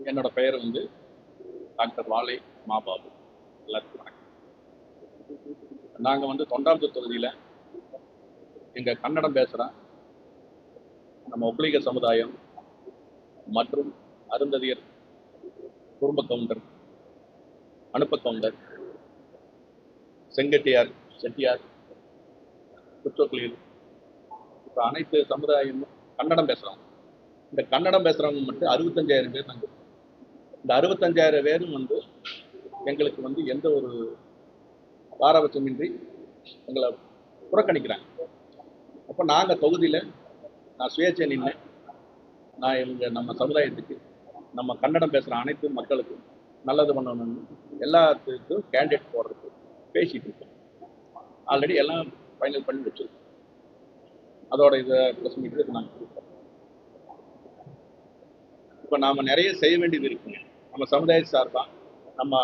என்னோட பெயர் வந்து டாக்டர் வாலை மாபாபு. எல்லாத்துக்கும் வணக்கம். நாங்கள் வந்து தொண்டாமுத்தூர் தொகுதியில் எங்கள் கன்னடம் பேசுகிற நம்ம ஒப்பளிக சமுதாயம் மற்றும் அருந்ததியர் குடும்ப கவுண்டர், அனுப்ப கவுண்டர், செங்கட்டியார், செட்டியார், குற்றக்குளியல், இப்போ அனைத்து சமுதாயமும் கன்னடம் பேசுகிறோம். இந்த கன்னடம் பேசுகிறவங்க மட்டும் 65,000 பேர் நாங்கள். இந்த 65,000 பேரும் வந்து எங்களுக்கு வந்து எந்த ஒரு பாரபட்சமின்றி எங்களை புறக்கணிக்கிறாங்க. அப்போ நாங்கள் தொகுதியில் நான் சுயேட்சை நின்று நான் நம்ம சமுதாயத்துக்கு நம்ம கன்னடம் பேசுகிற அனைத்து மக்களுக்கும் நல்லது பண்ணணும்னு எல்லாத்துக்கும் கேண்டிடேட் போடுறதுக்கு பேசிகிட்டு இருக்கோம். ஆல்ரெடி எல்லாம் ஃபைனல் பண்ணி வச்சுருக்கோம். அதோட இதை ப்ரெஸ் மீட்டுக்கு நாங்கள் கொடுப்போம். இப்போ நாம் நிறைய செய்ய வேண்டியது இருக்குங்க. நம்ம சமுதாய சார்பாக நம்ம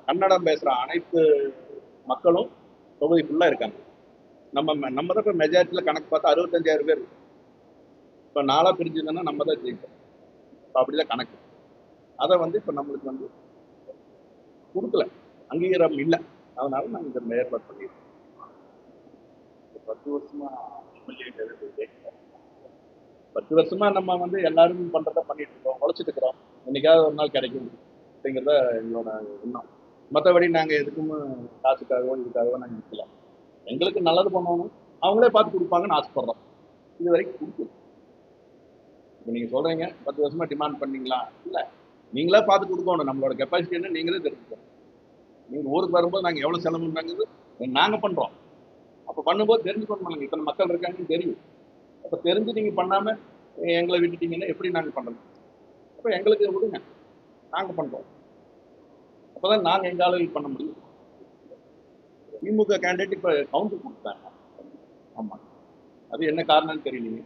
கன்னடம் பேசுகிற அனைத்து மக்களும் தொகுதி ஃபுல்லாக இருக்காங்க. நம்ம தான் இப்போ மெஜாரிட்டியில் கணக்கு பார்த்தா 65,000 பேர் இருக்கு. இப்போ நாளாக பிரிஞ்சுதுன்னா நம்ம தான் ஜெயிப்போம். இப்போ அப்படிதான் கணக்கு. அதை வந்து இப்போ நம்மளுக்கு வந்து கொடுக்கல, அங்கீகாரம் இல்லை. அதனால நாங்கள் இந்த ஏற்பாடு பண்ணியிருக்கோம். 10 வருஷமா 10 வருஷமா நம்ம வந்து எல்லாரும் பண்றத பண்ணிட்டு இருக்கோம், உழைச்சிட்டு இருக்கிறோம். என்னைக்காவது ஒரு நாள் கிடைக்கும் அப்படிங்கிறத எங்களோட எண்ணம். மற்றபடி நாங்கள் எதுக்கும் காசுக்காகவோ இதுக்காகவோ நாங்கள் நிற்கலாம். எங்களுக்கு நல்லது பண்ணணும், அவங்களே பார்த்து கொடுப்பாங்கன்னு ஆசைப்படுறோம். இது வரைக்கும் கொடுக்கல. இப்போ நீங்கள் சொல்றீங்க 10 வருஷமா டிமாண்ட் பண்ணீங்களா? இல்லை, நீங்களே பார்த்து கொடுக்கணும். நம்மளோட கெப்பாசிட்டி என்ன நீங்களே தெரிஞ்சுக்கணும். நீங்கள் ஊருக்கு வரும்போது நாங்கள் எவ்வளோ செலவு பண்ணுறாங்கிறது நாங்கள் பண்ணுறோம். அப்போ பண்ணும்போது தெரிஞ்சுக்கணும். இத்தனை மக்கள் இருக்காங்கன்னு தெரியும். அப்போ தெரிஞ்சு நீங்கள் பண்ணாமல் எங்களை விட்டுட்டீங்கன்னா எப்படி நாங்கள் பண்ணுறோம்? அப்போ எங்களுக்கு விடுங்க, நாங்கள் பண்ணுறோம். அப்போ தான் நாங்கள் எங்கள் ஆளுகள் பண்ண முடியும். திமுக கேண்டிடேட் இப்போ கவுண்டர் கொடுத்தாங்க. ஆமாம், அது என்ன காரணம்னு தெரியலீங்க.